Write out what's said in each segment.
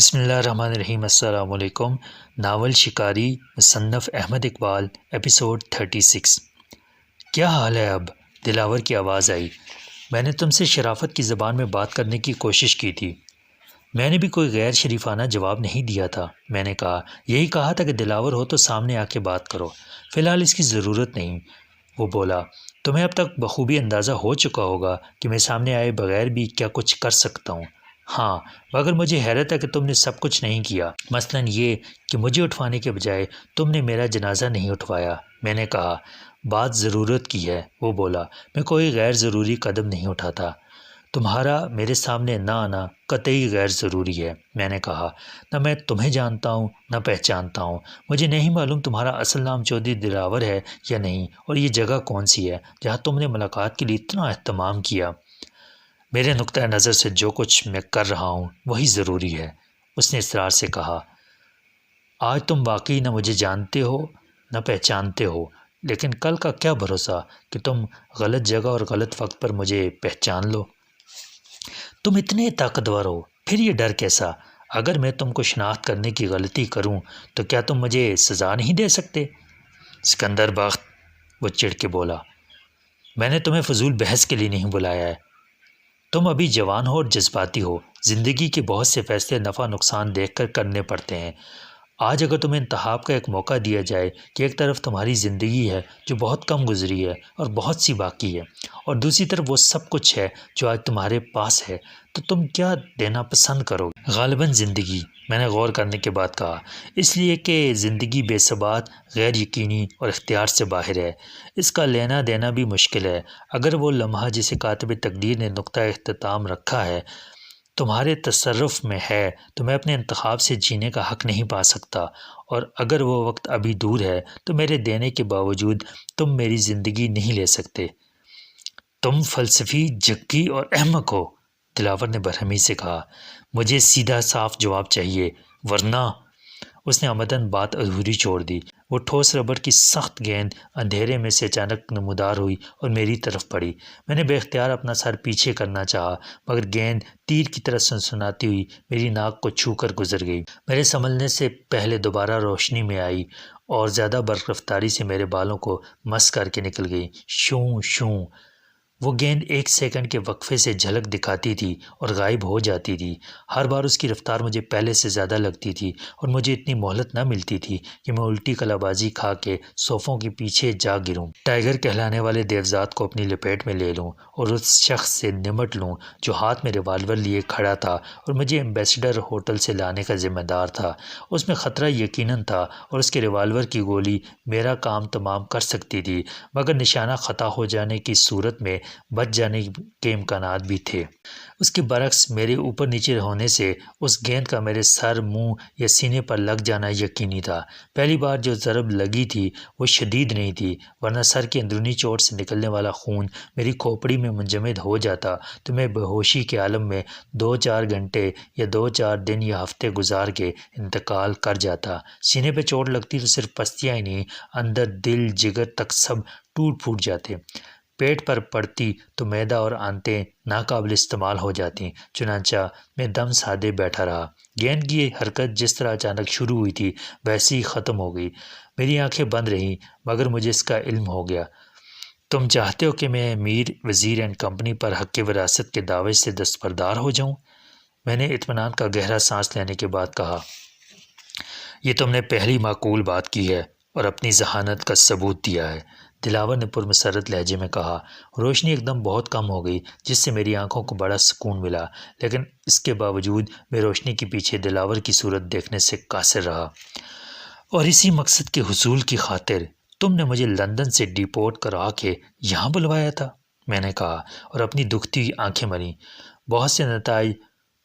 بسم اللہ الرحمن الرحیم۔ السلام علیکم۔ ناول شکاری مصنف احمد اقبال ایپیسوڈ 36۔ کیا حال ہے اب؟ دلاور کی آواز آئی۔ میں نے تم سے شرافت کی زبان میں بات کرنے کی کوشش کی تھی۔ میں نے بھی کوئی غیر شریفانہ جواب نہیں دیا تھا۔ میں نے کہا، یہی کہا تھا کہ دلاور ہو تو سامنے آ کے بات کرو، فی الحال اس کی ضرورت نہیں۔ وہ بولا، تمہیں اب تک بخوبی اندازہ ہو چکا ہوگا کہ میں سامنے آئے بغیر بھی کیا کچھ کر سکتا ہوں۔ ہاں، مگر مجھے حیرت ہے کہ تم نے سب کچھ نہیں کیا، مثلاً یہ کہ مجھے اٹھوانے کے بجائے تم نے میرا جنازہ نہیں اٹھوایا۔ میں نے کہا، بات ضرورت کی ہے۔ وہ بولا، میں کوئی غیر ضروری قدم نہیں اٹھاتا۔ تمہارا میرے سامنے نہ آنا قطعی غیر ضروری ہے۔ میں نے کہا، نہ میں تمہیں جانتا ہوں نہ پہچانتا ہوں۔ مجھے نہیں معلوم تمہارا اصل نام چودھری دلاور ہے یا نہیں، اور یہ جگہ کون سی ہے جہاں تم نے ملاقات کے لیے اتنا اہتمام کیا۔ میرے نقطۂ نظر سے جو کچھ میں کر رہا ہوں وہی ضروری ہے، اس نے اصرار سے کہا۔ آج تم واقعی نہ مجھے جانتے ہو نہ پہچانتے ہو، لیکن کل کا کیا بھروسہ کہ تم غلط جگہ اور غلط وقت پر مجھے پہچان لو۔ تم اتنے طاقتور ہو، پھر یہ ڈر کیسا؟ اگر میں تم کو شناخت کرنے کی غلطی کروں تو کیا تم مجھے سزا نہیں دے سکتے؟ سکندر بخت، وہ چڑھ کے بولا، میں نے تمہیں فضول بحث کے لیے نہیں بلایا ہے۔ تم ابھی جوان ہو اور جذباتی ہو، زندگی کے بہت سے فیصلے نفع نقصان دیکھ کر کرنے پڑتے ہیں۔ آج اگر تمہیں انتخاب کا ایک موقع دیا جائے کہ ایک طرف تمہاری زندگی ہے جو بہت کم گزری ہے اور بہت سی باقی ہے، اور دوسری طرف وہ سب کچھ ہے جو آج تمہارے پاس ہے، تو تم کیا دینا پسند کرو گے؟ غالباً زندگی، میں نے غور کرنے کے بعد کہا، اس لیے کہ زندگی بے ثبات، غیر یقینی اور اختیار سے باہر ہے۔ اس کا لینا دینا بھی مشکل ہے۔ اگر وہ لمحہ جسے کاتب تقدیر نے نقطہ اختتام رکھا ہے تمہارے تصرف میں ہے تو میں اپنے انتخاب سے جینے کا حق نہیں پا سکتا، اور اگر وہ وقت ابھی دور ہے تو میرے دینے کے باوجود تم میری زندگی نہیں لے سکتے۔ تم فلسفی، جھگی اور احمق ہو، دلاور نے برہمی سے کہا۔ مجھے سیدھا صاف جواب چاہیے، ورنہ… اس نے عمدن بات ادھوری چھوڑ دی۔ وہ ٹھوس ربڑ کی سخت گیند اندھیرے میں سے اچانک نمودار ہوئی اور میری طرف پڑی۔ میں نے بے اختیار اپنا سر پیچھے کرنا چاہا، مگر گیند تیر کی طرح سنسناتی ہوئی میری ناک کو چھو کر گزر گئی۔ میرے سنبھلنے سے پہلے دوبارہ روشنی میں آئی اور زیادہ برق رفتاری سے میرے بالوں کو مس کر کے نکل گئی۔ شوں شوں۔ وہ گیند ایک سیکنڈ کے وقفے سے جھلک دکھاتی تھی اور غائب ہو جاتی تھی۔ ہر بار اس کی رفتار مجھے پہلے سے زیادہ لگتی تھی اور مجھے اتنی مہلت نہ ملتی تھی کہ میں الٹی کلابازی کھا کے صوفوں کے پیچھے جا گروں، ٹائیگر کہلانے والے دیوزات کو اپنی لپیٹ میں لے لوں اور اس شخص سے نمٹ لوں جو ہاتھ میں ریوالور لیے کھڑا تھا اور مجھے ایمبیسڈر ہوٹل سے لانے کا ذمہ دار تھا۔ اس میں خطرہ یقیناً تھا اور اس کے ریوالور کی گولی میرا کام تمام کر سکتی تھی، مگر نشانہ خطا ہو جانے کی صورت میں بچ جانے کے امکانات بھی تھے۔ اس کے برعکس میرے اوپر نیچے ہونے سے اس گیند کا میرے سر، منہ یا سینے پر لگ جانا یقینی تھا۔ پہلی بار جو ضرب لگی تھی وہ شدید نہیں تھی، ورنہ سر کی اندرونی چوٹ سے نکلنے والا خون میری کھوپڑی میں منجمد ہو جاتا تو میں بے ہوشی کے عالم میں 2-4 گھنٹے یا 2-4 دن یا ہفتے گزار کے انتقال کر جاتا۔ سینے پہ چوٹ لگتی تو صرف پستیاں ہی نہیں، اندر دل جگر تک سب ٹوٹ پھوٹ جاتے۔ پیٹ پر پڑتی تو معدہ اور آنتیں ناقابل استعمال ہو جاتی۔ چنانچہ میں دم سادے بیٹھا رہا۔ گیند کی حرکت جس طرح اچانک شروع ہوئی تھی ویسے ہی ختم ہو گئی۔ میری آنکھیں بند رہیں، مگر مجھے اس کا علم ہو گیا۔ تم چاہتے ہو کہ میں میر وزیر اینڈ کمپنی پر حق وراثت کے دعوے سے دستبردار ہو جاؤں؟ میں نے اطمینان کا گہرا سانس لینے کے بعد کہا، یہ تم نے پہلی معقول بات کی ہے اور اپنی ذہانت کا ثبوت دیا ہے، دلاور نے پرمسرت لہجے میں کہا۔ روشنی ایک دم بہت کم ہو گئی جس سے میری آنکھوں کو بڑا سکون ملا، لیکن اس کے باوجود میں روشنی کے پیچھے دلاور کی صورت دیکھنے سے قاصر رہا۔ اور اسی مقصد کے حصول کی خاطر تم نے مجھے لندن سے ڈیپورٹ کرا کے یہاں بلوایا تھا، میں نے کہا، اور اپنی دکھتی ہوئی آنکھیں ملیں۔ بہت سے نتائج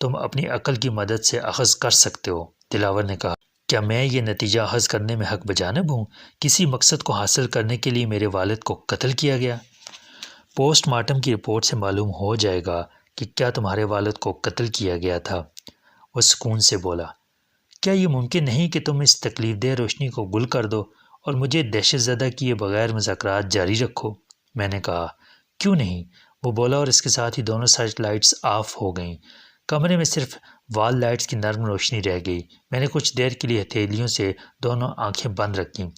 تم اپنی عقل کی مدد سے اخذ کر سکتے ہو، دلاور نے کہا۔ کیا میں یہ نتیجہ اخذ کرنے میں حق بجانب ہوں؟ کسی مقصد کو حاصل کرنے کے لیے میرے والد کو قتل کیا گیا؟ پوسٹ مارٹم کی رپورٹ سے معلوم ہو جائے گا کہ کیا تمہارے والد کو قتل کیا گیا تھا، وہ سکون سے بولا۔ کیا یہ ممکن نہیں کہ تم اس تکلیف دہ روشنی کو گل کر دو اور مجھے دہشت زدہ کیے بغیر مذاکرات جاری رکھو؟ میں نے کہا، کیوں نہیں، وہ بولا، اور اس کے ساتھ ہی دونوں سرچ لائٹس آف ہو گئیں۔ کمرے میں صرف وال لائٹس کی نرم روشنی رہ گئی۔ میں نے کچھ دیر کے لیے ہتھیلیوں سے دونوں آنکھیں بند رکھیں۔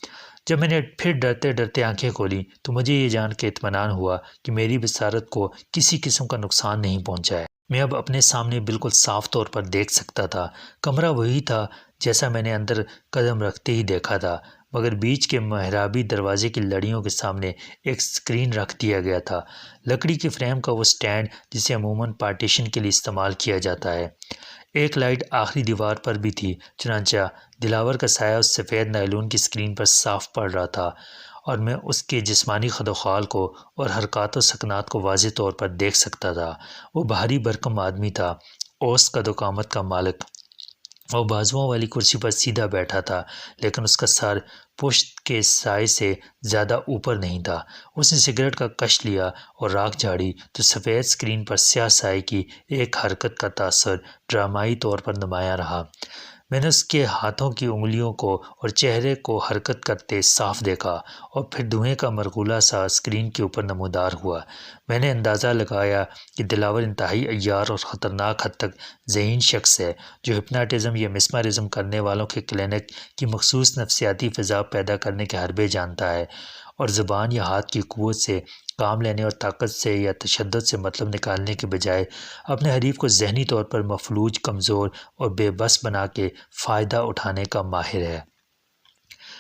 جب میں نے پھر ڈرتے ڈرتے آنکھیں کھولیں تو مجھے یہ جان کے اطمینان ہوا کہ میری بصارت کو کسی قسم کا نقصان نہیں پہنچا ہے۔ میں اب اپنے سامنے بالکل صاف طور پر دیکھ سکتا تھا۔ کمرہ وہی تھا جیسا میں نے اندر قدم رکھتے ہی دیکھا تھا، مگر بیچ کے محرابی دروازے کی لڑیوں کے سامنے ایک اسکرین رکھ دیا گیا تھا، لکڑی کے فریم کا وہ سٹینڈ جسے عموماً پارٹیشن کے لیے استعمال کیا جاتا ہے۔ ایک لائٹ آخری دیوار پر بھی تھی، چنانچہ دلاور کا سایہ اس سفید نائلون کی اسکرین پر صاف پڑ رہا تھا اور میں اس کے جسمانی خد و خال کو اور حرکات و سکنات کو واضح طور پر دیکھ سکتا تھا۔ وہ بھاری بھرکم آدمی تھا، اوسط قد و قامت کا مالک۔ وہ بازوؤں والی کرسی پر سیدھا بیٹھا تھا، لیکن اس کا سر پشت کے سائے سے زیادہ اوپر نہیں تھا۔ اس نے سگریٹ کا کش لیا اور راکھ جھاڑی تو سفید اسکرین پر سیاہ سائے کی ایک حرکت کا تاثر ڈرامائی طور پر نمایاں رہا۔ میں نے اس کے ہاتھوں کی انگلیوں کو اور چہرے کو حرکت کرتے صاف دیکھا اور پھر دھوئیں کا مرغولا سا اسکرین کے اوپر نمودار ہوا۔ میں نے اندازہ لگایا کہ دلاور انتہائی عیار اور خطرناک حد تک ذہین شخص ہے، جو ہپناٹزم یا مسمرزم کرنے والوں کے کلینک کی مخصوص نفسیاتی فضا پیدا کرنے کے حربے جانتا ہے، اور زبان یا ہاتھ کی قوت سے کام لینے اور طاقت سے یا تشدد سے مطلب نکالنے کے بجائے اپنے حریف کو ذہنی طور پر مفلوج، کمزور اور بے بس بنا کے فائدہ اٹھانے کا ماہر ہے۔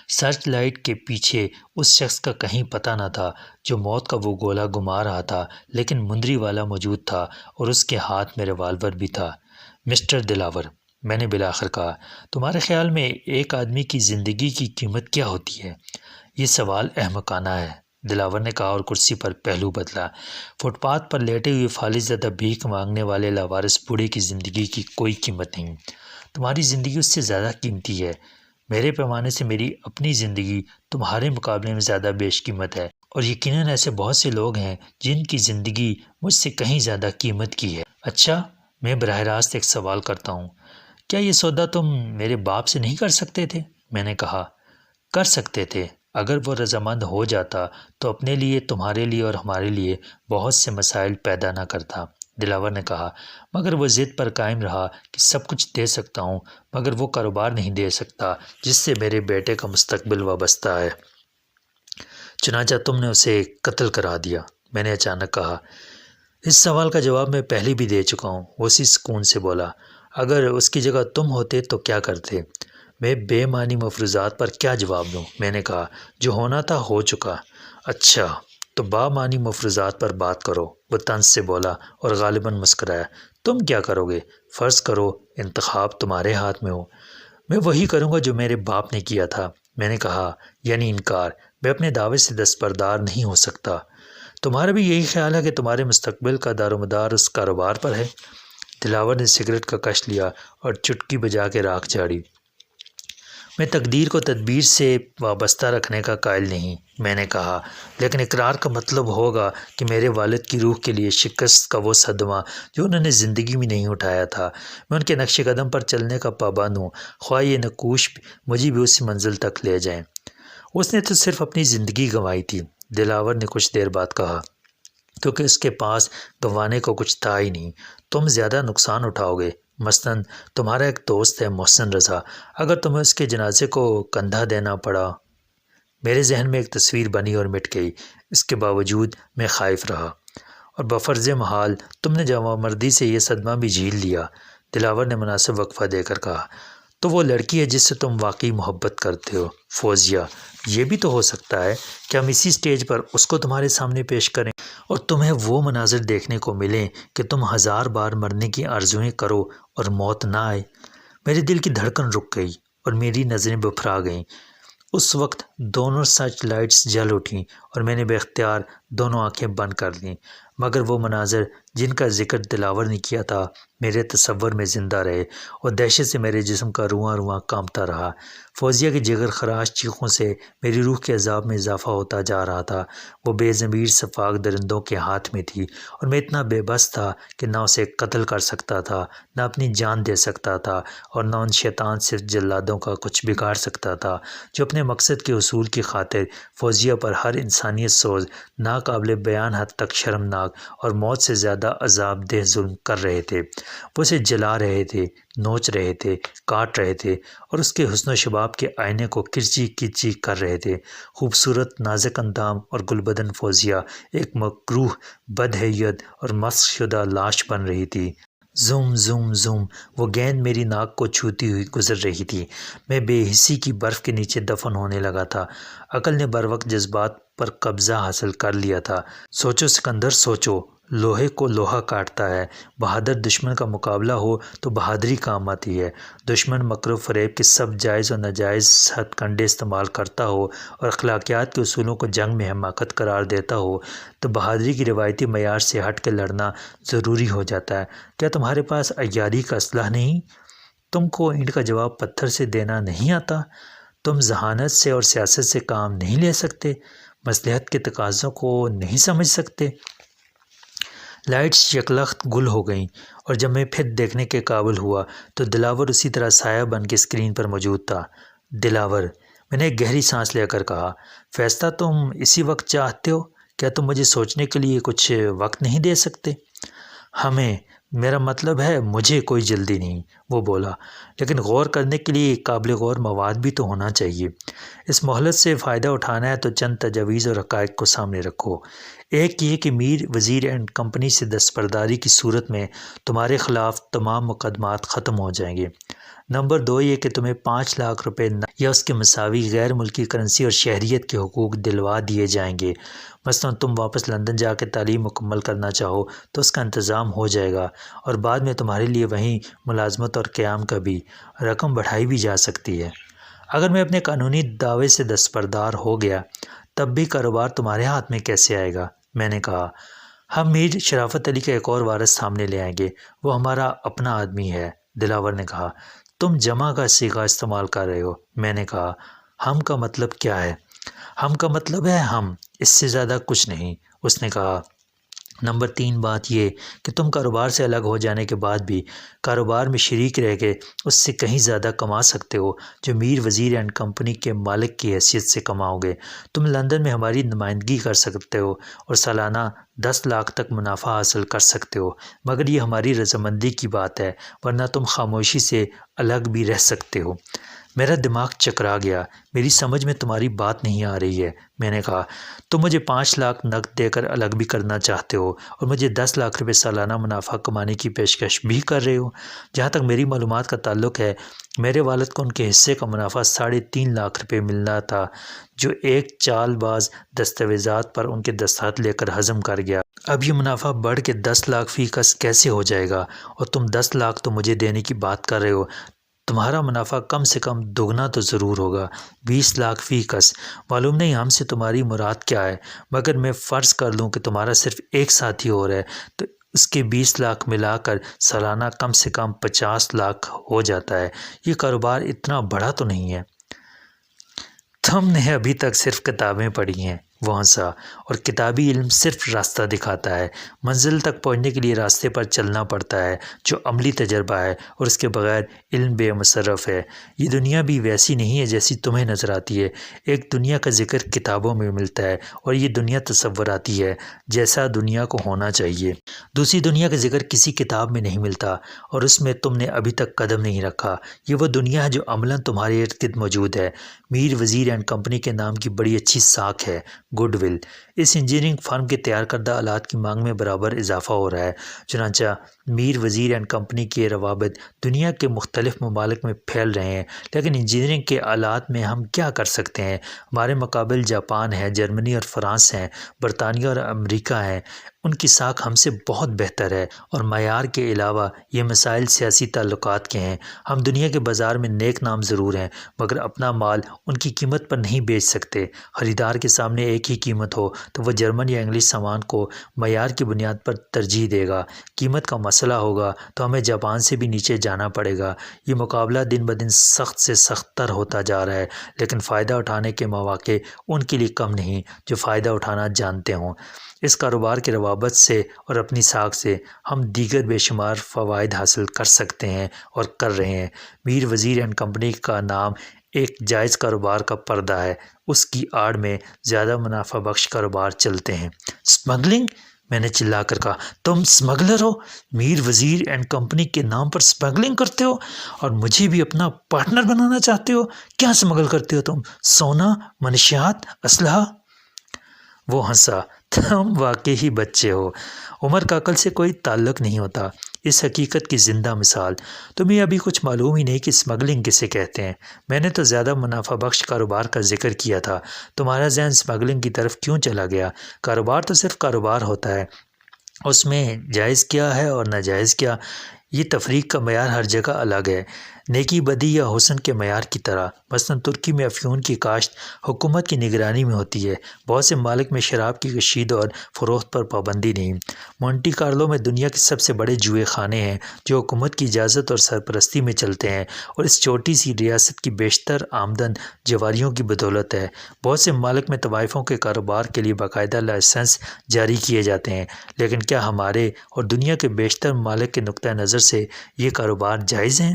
سرچ لائٹ کے پیچھے اس شخص کا کہیں پتہ نہ تھا جو موت کا وہ گولہ گما رہا تھا، لیکن مندری والا موجود تھا اور اس کے ہاتھ میں ریوالور بھی تھا۔ مسٹر دلاور، میں نے بالآخر کہا، تمہارے خیال میں ایک آدمی کی زندگی کی قیمت کیا ہوتی ہے؟ یہ سوال احمقانہ ہے، دلاور نے کہا اور کرسی پر پہلو بدلا۔ فٹ پاتھ پر لیٹے ہوئے فالج زدہ بھیک مانگنے والے لاوارث بوڑھے کی زندگی کی کوئی قیمت نہیں۔ تمہاری زندگی اس سے زیادہ قیمتی ہے۔ میرے پیمانے سے میری اپنی زندگی تمہارے مقابلے میں زیادہ بیش قیمت ہے، اور یقیناً ایسے بہت سے لوگ ہیں جن کی زندگی مجھ سے کہیں زیادہ قیمت کی ہے۔ اچھا، میں براہ راست ایک سوال کرتا ہوں، کیا یہ سودا تم میرے باپ سے نہیں کر سکتے تھے؟ میں نے کہا، کر سکتے تھے اگر وہ رضامند ہو جاتا تو اپنے لیے، تمہارے لیے اور ہمارے لیے بہت سے مسائل پیدا نہ کرتا۔ دلاور نے کہا، مگر وہ ضد پر قائم رہا کہ سب کچھ دے سکتا ہوں، مگر وہ کاروبار نہیں دے سکتا جس سے میرے بیٹے کا مستقبل وابستہ ہے۔ چنانچہ تم نے اسے قتل کرا دیا، میں نے اچانک کہا۔ اس سوال کا جواب میں پہلے بھی دے چکا ہوں، وہ اسی سکون سے بولا۔ اگر اس کی جگہ تم ہوتے تو کیا کرتے؟ میں بے معنی مفروضات پر کیا جواب دوں؟ میں نے کہا، جو ہونا تھا ہو چکا۔ اچھا، تو بامعنی مفروضات پر بات کرو، وہ طنز سے بولا اور غالباً مسکرایا۔ تم کیا کرو گے؟ فرض کرو انتخاب تمہارے ہاتھ میں ہو۔ میں وہی کروں گا جو میرے باپ نے کیا تھا، میں نے کہا، یعنی انکار۔ میں اپنے دعوے سے دستبردار نہیں ہو سکتا۔ تمہارا بھی یہی خیال ہے کہ تمہارے مستقبل کا دار و مدار اس کاروبار پر ہے؟ دلاور نے سگریٹ کا کش لیا اور چٹکی بجا کے راکھ جھاڑی۔ میں تقدیر کو تدبیر سے وابستہ رکھنے کا قائل نہیں، میں نے کہا، لیکن اقرار کا مطلب ہوگا کہ میرے والد کی روح کے لیے شکست کا وہ صدمہ جو انہوں نے زندگی میں نہیں اٹھایا تھا، میں ان کے نقش قدم پر چلنے کا پابند ہوں، خواہ یہ نقوش مجھے بھی اسی منزل تک لے جائیں۔ اس نے تو صرف اپنی زندگی گنوائی تھی، دلاور نے کچھ دیر بعد کہا، کیونکہ اس کے پاس گنوانے کو کچھ تھا ہی نہیں۔ تم زیادہ نقصان اٹھاؤ گے۔ مثلاً تمہارا ایک دوست ہے محسن رضا، اگر تمہیں اس کے جنازے کو کندھا دینا پڑا۔ میرے ذہن میں ایک تصویر بنی اور مٹ گئی، اس کے باوجود میں خائف رہا۔ اور بفرض محال تم نے جوانمردی سے یہ صدمہ بھی جھیل لیا، دلاور نے مناسب وقفہ دے کر کہا، تو وہ لڑکی ہے جس سے تم واقعی محبت کرتے ہو، فوزیہ۔ یہ بھی تو ہو سکتا ہے کہ ہم اسی سٹیج پر اس کو تمہارے سامنے پیش کریں اور تمہیں وہ مناظر دیکھنے کو ملیں کہ تم 1000 بار مرنے کی آرزوئیں کرو اور موت نہ آئے۔ میرے دل کی دھڑکن رک گئی اور میری نظریں بپھرا گئیں۔ اس وقت دونوں سرچ لائٹس جل اٹھیں اور میں نے بے اختیار دونوں آنکھیں بند کر لیں، مگر وہ مناظر جن کا ذکر دلاور نے کیا تھا میرے تصور میں زندہ رہے اور دہشت سے میرے جسم کا رواں رواں کانپتا رہا۔ فوزیہ کی جگر خراش چیخوں سے میری روح کے عذاب میں اضافہ ہوتا جا رہا تھا۔ وہ بے ضمیر سفاک درندوں کے ہاتھ میں تھی اور میں اتنا بے بس تھا کہ نہ اسے قتل کر سکتا تھا، نہ اپنی جان دے سکتا تھا، اور نہ ان شیطان صرف جلادوں کا کچھ بگاڑ سکتا تھا جو اپنے مقصد کے حصول کی خاطر فوزیہ پر ہر انسانیت سوز، ناقابل بیان حد تک شرمناک اور موت سے زیادہ زیادہ عذاب دہ ظلم کر رہے تھے۔ وہ اسے جلا رہے تھے، نوچ رہے تھے، کاٹ رہے تھے اور اس کے حسن و شباب کے آئینے کو کرچی کرچی کر رہے تھے۔ خوبصورت نازک اندام اور گلبدن فوزیہ ایک مکروہ، بدحیت اور مسخ شدہ لاش بن رہی تھی۔ زم زم زم وہ گیند میری ناک کو چھوتی ہوئی گزر رہی تھی۔ میں بے حسی کی برف کے نیچے دفن ہونے لگا تھا۔ عقل نے بروقت جذبات پر قبضہ حاصل کر لیا تھا۔ سوچو سکندر، سوچو، لوہے کو لوہا کاٹتا ہے۔ بہادر دشمن کا مقابلہ ہو تو بہادری کام آتی ہے۔ دشمن مکر و فریب کے سب جائز و ناجائز ہتھ کنڈے استعمال کرتا ہو اور اخلاقیات کے اصولوں کو جنگ میں حماقت قرار دیتا ہو تو بہادری کی روایتی معیار سے ہٹ کے لڑنا ضروری ہو جاتا ہے۔ کیا تمہارے پاس عیاری کا اسلحہ نہیں؟ تم کو اینٹ کا جواب پتھر سے دینا نہیں آتا؟ تم ذہانت سے اور سیاست سے کام نہیں لے سکتے؟ مصلحت کے تقاضوں کو نہیں سمجھ سکتے؟ لائٹس یکلخت گل ہو گئیں اور جب میں پھر دیکھنے کے قابل ہوا تو دلاور اسی طرح سایہ بن کے اسکرین پر موجود تھا۔ دلاور، میں نے ایک گہری سانس لے کر کہا، فیصلہ تم اسی وقت چاہتے ہو؟ کیا تم مجھے سوچنے کے لیے کچھ وقت نہیں دے سکتے؟ میرا مطلب ہے مجھے کوئی جلدی نہیں، وہ بولا، لیکن غور کرنے کے لیے قابل غور مواد بھی تو ہونا چاہیے۔ اس مہلت سے فائدہ اٹھانا ہے تو چند تجاویز اور حقائق کو سامنے رکھو۔ ایک یہ کہ میر وزیر اینڈ کمپنی سے دستبرداری کی صورت میں تمہارے خلاف تمام مقدمات ختم ہو جائیں گے۔ نمبر 2 یہ کہ تمہیں 5 لاکھ روپے یا اس کے مساوی غیر ملکی کرنسی اور شہریت کے حقوق دلوا دیے جائیں گے۔ مثلاً تم واپس لندن جا کے تعلیم مکمل کرنا چاہو تو اس کا انتظام ہو جائے گا اور بعد میں تمہارے لیے وہیں ملازمت اور قیام کا بھی رقم بڑھائی بھی جا سکتی ہے۔ اگر میں اپنے قانونی دعوے سے دستبردار ہو گیا تب بھی کاروبار تمہارے ہاتھ میں کیسے آئے گا؟ میں نے کہا، ہم میر شرافت علی کا ایک اور وارث سامنے لے آئیں گے، وہ ہمارا اپنا آدمی ہے۔ دلاور نے کہا، تم جمع کا صیغہ استعمال کر رہے ہو۔ میں نے کہا، ہم کا مطلب کیا ہے؟ ہم کا مطلب ہے ہم، اس سے زیادہ کچھ نہیں۔ اس نے کہا، نمبر 3 بات یہ کہ تم کاروبار سے الگ ہو جانے کے بعد بھی کاروبار میں شریک رہ کے اس سے کہیں زیادہ کما سکتے ہو جو میر وزیر اینڈ کمپنی کے مالک کی حیثیت سے کماؤ گے۔ تم لندن میں ہماری نمائندگی کر سکتے ہو اور سالانہ 10 لاکھ تک منافع حاصل کر سکتے ہو، مگر یہ ہماری رضامندی کی بات ہے، ورنہ تم خاموشی سے الگ بھی رہ سکتے ہو۔ میرا دماغ چکرا گیا، میری سمجھ میں تمہاری بات نہیں آ رہی ہے۔ میں نے کہا، تم مجھے 5 لاکھ نقد دے کر الگ بھی کرنا چاہتے ہو اور مجھے 10 لاکھ روپے سالانہ منافع کمانے کی پیشکش بھی کر رہے ہو۔ جہاں تک میری معلومات کا تعلق ہے، میرے والد کو ان کے حصے کا منافع 3.5 لاکھ روپے ملنا تھا جو ایک چال باز دستاویزات پر ان کے دستخط لے کر ہضم کر گیا۔ اب یہ منافع بڑھ کے 10 لاکھ فی کس کیسے ہو جائے گا؟ اور تم 10 لاکھ تو مجھے دینے کی بات کر رہے ہو، تمہارا منافع کم سے کم دگنا تو ضرور ہوگا، 20 لاکھ فی کس۔ معلوم نہیں ہم سے تمہاری مراد کیا ہے، مگر میں فرض کر لوں کہ تمہارا صرف ایک ساتھی اور ہے تو اس کے 20 لاکھ ملا کر سالانہ کم سے کم 50 لاکھ ہو جاتا ہے۔ یہ کاروبار اتنا بڑا تو نہیں ہے۔ تم نے ابھی تک صرف کتابیں پڑھی ہیں، وہ ہنسا، اور کتابی علم صرف راستہ دکھاتا ہے، منزل تک پہنچنے کے لیے راستے پر چلنا پڑتا ہے جو عملی تجربہ ہے، اور اس کے بغیر علم بے مصرف ہے۔ یہ دنیا بھی ویسی نہیں ہے جیسی تمہیں نظر آتی ہے۔ ایک دنیا کا ذکر کتابوں میں ملتا ہے اور یہ دنیا تصوراتی ہے، جیسا دنیا کو ہونا چاہیے۔ دوسری دنیا کا ذکر کسی کتاب میں نہیں ملتا اور اس میں تم نے ابھی تک قدم نہیں رکھا۔ یہ وہ دنیا ہے جو عملاً تمہارے ارد گرد موجود ہے۔ میر وزیر اینڈ کمپنی کے نام کی بڑی اچھی ساکھ ہے، گڈ ول۔ اس انجینئرنگ فرم کے تیار کردہ آلات کی مانگ میں برابر اضافہ ہو رہا ہے، چنانچہ میر وزیر اینڈ کمپنی کے روابط دنیا کے مختلف ممالک میں پھیل رہے ہیں۔ لیکن انجینئرنگ کے آلات میں ہم کیا کر سکتے ہیں؟ ہمارے مقابل جاپان ہے، جرمنی اور فرانس ہیں، برطانیہ اور امریکہ ہیں۔ ان کی ساکھ ہم سے بہت بہتر ہے اور معیار کے علاوہ یہ مسائل سیاسی تعلقات کے ہیں۔ ہم دنیا کے بازار میں نیک نام ضرور ہیں، مگر اپنا مال ان کی قیمت پر نہیں بیچ سکتے۔ خریدار کے سامنے ایک ہی قیمت ہو تو وہ جرمن یا انگلش سامان کو معیار کی بنیاد پر ترجیح دے گا۔ قیمت کا مسئلہ ہوگا تو ہمیں جاپان سے بھی نیچے جانا پڑے گا۔ یہ مقابلہ دن بدن سخت سے سخت تر ہوتا جا رہا ہے، لیکن فائدہ اٹھانے کے مواقع ان کے لیے کم نہیں جو فائدہ اٹھانا جانتے ہوں۔ اس کاروبار کے روابط سے اور اپنی ساکھ سے ہم دیگر بے شمار فوائد حاصل کر سکتے ہیں اور کر رہے ہیں۔ میر وزیر اینڈ کمپنی کا نام ایک جائز کاروبار کا پردہ ہے، اس کی آڑ میں زیادہ منافع بخش کاروبار چلتے ہیں۔ اسمگلنگ؟ میں نے چلا کر کہا، تم اسمگلر ہو؟ میر وزیر اینڈ کمپنی کے نام پر اسمگلنگ کرتے ہو اور مجھے بھی اپنا پارٹنر بنانا چاہتے ہو؟ کیا اسمگل کرتے ہو تم؟ سونا، منشیات، اسلحہ؟ وہ ہنسا، تم واقعی ہی بچے ہو، عمر کا عقل سے کوئی تعلق نہیں ہوتا، اس حقیقت کی زندہ مثال۔ تمہیں ابھی کچھ معلوم ہی نہیں کہ اسمگلنگ کسے کہتے ہیں۔ میں نے تو زیادہ منافع بخش کاروبار کا ذکر کیا تھا، تمہارا ذہن اسمگلنگ کی طرف کیوں چلا گیا؟ کاروبار تو صرف کاروبار ہوتا ہے، اس میں جائز کیا ہے اور ناجائز کیا، یہ تفریق کا معیار ہر جگہ الگ ہے، نیکی بدی یا حسن کے معیار کی طرح۔ مثلاً ترکی میں افیون کی کاشت حکومت کی نگرانی میں ہوتی ہے، بہت سے ممالک میں شراب کی کشید اور فروخت پر پابندی نہیں۔ مونٹی کارلو میں دنیا کے سب سے بڑے جوئے خانے ہیں جو حکومت کی اجازت اور سرپرستی میں چلتے ہیں، اور اس چھوٹی سی ریاست کی بیشتر آمدن جواریوں کی بدولت ہے۔ بہت سے ممالک میں طوائفوں کے کاروبار کے لیے باقاعدہ لائسنس جاری کیے جاتے ہیں، لیکن کیا ہمارے اور دنیا کے بیشتر ممالک کے نقطہ نظر سے یہ کاروبار جائز ہیں؟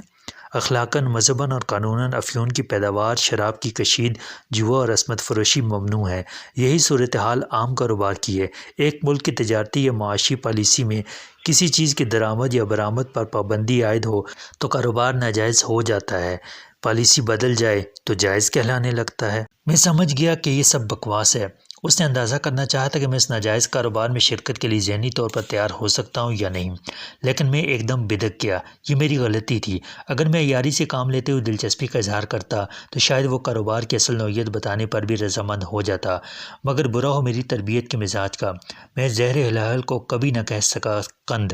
اخلاقاً، مذہباً اور قانوناً افیون کی پیداوار، شراب کی کشید، جوا اور عصمت فروشی ممنوع ہے۔ یہی صورتحال عام کاروبار کی ہے۔ ایک ملک کی تجارتی یا معاشی پالیسی میں کسی چیز کی درآمد یا برآمد پر پابندی عائد ہو تو کاروبار ناجائز ہو جاتا ہے، پالیسی بدل جائے تو جائز کہلانے لگتا ہے۔ میں سمجھ گیا کہ یہ سب بکواس ہے۔ اس نے اندازہ کرنا چاہا تھا کہ میں اس ناجائز کاروبار میں شرکت کے لیے ذہنی طور پر تیار ہو سکتا ہوں یا نہیں، لیکن میں ایک دم بدک گیا۔ یہ میری غلطی تھی۔ اگر میں عیاری سے کام لیتے ہوئے دلچسپی کا اظہار کرتا تو شاید وہ کاروبار کی اصل نوعیت بتانے پر بھی رضامند ہو جاتا، مگر برا ہو میری تربیت کے مزاج کا، میں زہر ہلال کو کبھی نہ کہہ سکا قند۔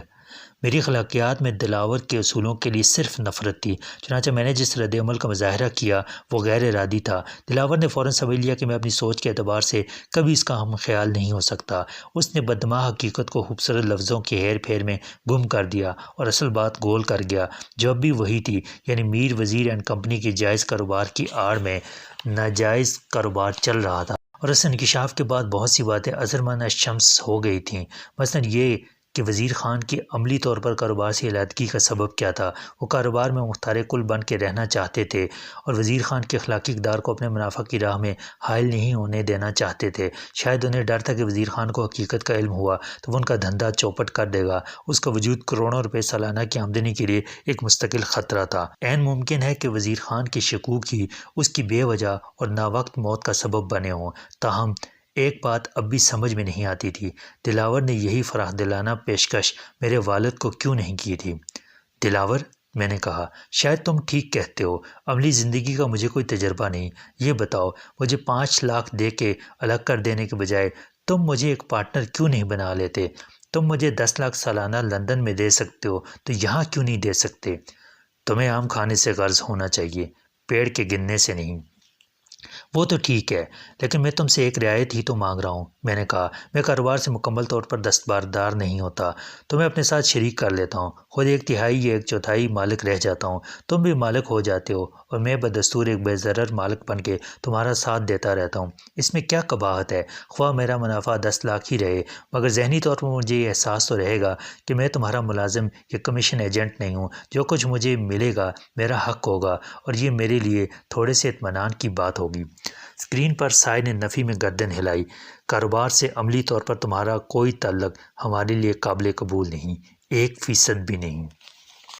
میری اخلاقیات میں دلاور کے اصولوں کے لیے صرف نفرت تھی، چنانچہ میں نے جس رد عمل کا مظاہرہ کیا وہ غیر ارادی تھا۔ دلاور نے فوراً سمجھ لیا کہ میں اپنی سوچ کے اعتبار سے کبھی اس کا ہم خیال نہیں ہو سکتا۔ اس نے بددماغ حقیقت کو خوبصورت لفظوں کے ہیر پھیر میں گم کر دیا اور اصل بات گول کر گیا، جو اب بھی وہی تھی، یعنی میر وزیر اینڈ کمپنی کے جائز کاروبار کی آڑ میں ناجائز کاروبار چل رہا تھا۔ اور اس انکشاف کے بعد بہت سی باتیں ازرمن الشمس ہو گئی تھیں، مثلاً یہ کہ وزیر خان کی عملی طور پر کاروبار سے علیحدگی کا سبب کیا تھا۔ وہ کاروبار میں مختار کل بن کے رہنا چاہتے تھے اور وزیر خان کے اخلاقی اقدار کو اپنے منافع کی راہ میں حائل نہیں ہونے دینا چاہتے تھے۔ شاید انہیں ڈر تھا کہ وزیر خان کو حقیقت کا علم ہوا تو وہ ان کا دھندا چوپٹ کر دے گا۔ اس کا وجود کروڑوں روپے سالانہ کی آمدنی کے لیے ایک مستقل خطرہ تھا۔ عین ممکن ہے کہ وزیر خان کے شکوک ہی اس کی بے وجہ اور ناوقت موت کا سبب بنے ہوں۔ تاہم ایک بات اب بھی سمجھ میں نہیں آتی تھی، دلاور نے یہی فراخ دلانہ پیشکش میرے والد کو کیوں نہیں کی تھی؟ دلاور، میں نے کہا، شاید تم ٹھیک کہتے ہو، عملی زندگی کا مجھے کوئی تجربہ نہیں۔ یہ بتاؤ، مجھے 5 لاکھ دے کے الگ کر دینے کے بجائے تم مجھے ایک پارٹنر کیوں نہیں بنا لیتے؟ تم مجھے 10 لاکھ سالانہ لندن میں دے سکتے ہو تو یہاں کیوں نہیں دے سکتے؟ تمہیں آم کھانے سے غرض ہونا چاہیے، پیڑ کے گننے سے نہیں۔ وہ تو ٹھیک ہے، لیکن میں تم سے ایک رعایت ہی تو مانگ رہا ہوں۔ میں نے کہا، میں کاروبار سے مکمل طور پر دستبردار نہیں ہوتا، تو میں اپنے ساتھ شریک کر لیتا ہوں، خود 1/3 یا 1/4 مالک رہ جاتا ہوں، تم بھی مالک ہو جاتے ہو، اور میں بدستور ایک بے ضرر مالک بن کے تمہارا ساتھ دیتا رہتا ہوں۔ اس میں کیا قباحت ہے؟ خواہ میرا منافع 10 لاکھ ہی رہے، مگر ذہنی طور پر مجھے یہ احساس تو رہے گا کہ میں تمہارا ملازم یا کمیشن ایجنٹ نہیں ہوں۔ جو کچھ مجھے ملے گا میرا حق ہوگا، اور یہ میرے لیے تھوڑے سے اطمینان کی بات ہوگی۔ اسکرین پر سائے نے نفی میں گردن ہلائی۔ کاروبار سے عملی طور پر تمہارا کوئی تعلق ہمارے لیے قابل قبول نہیں، 1% بھی نہیں۔